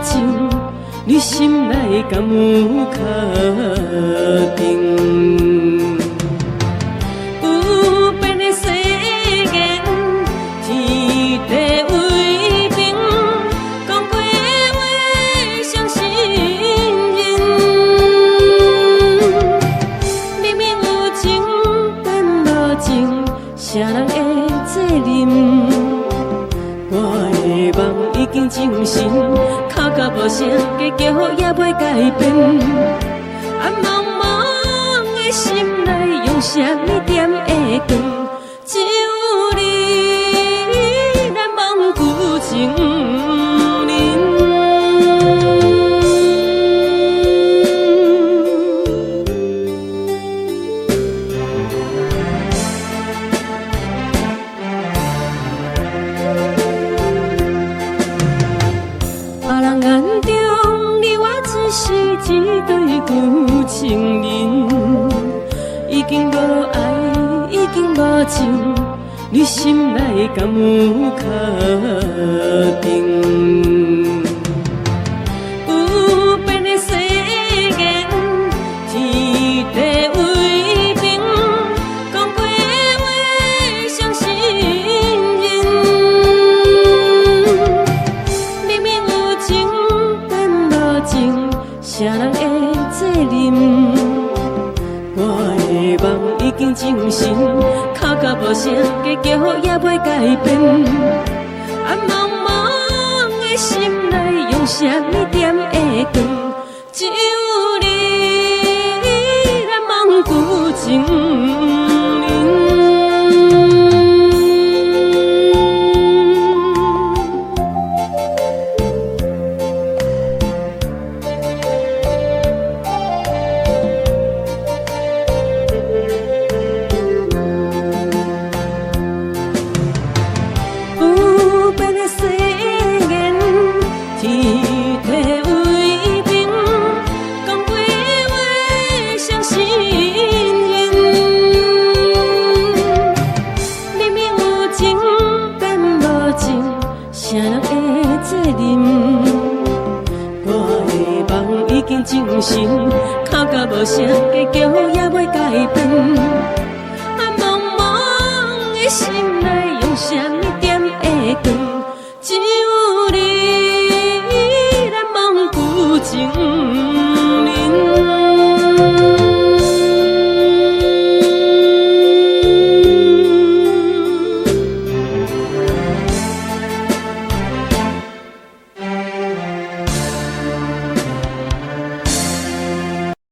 情，你心内敢有确定？有变的世间，天地为平，讲过的话相信人。明明有情变无情，谁人会责任？我的梦已经成真，哭到无声，结局也袂改变。暗茫茫的心内，用什么点会光？只有你难忘旧情人。别人眼中，你我只是一对旧情人，已经无爱，已经无情，你心内敢有确定？有变的世间，天地为平，讲过的话相信人。明明有情变无情，谁人会责任？我的梦已经成真，哭到无声，结局也袂改变。暗茫茫的心内，用什么点会光？只有你难忘旧情人。有变的世间，天地为平，讲过的话相信人。明明有情变无情，谁人会责任？我的梦已经成真，哭到无声，结局也袂改变。暗茫茫的心内，用什么点会光？只有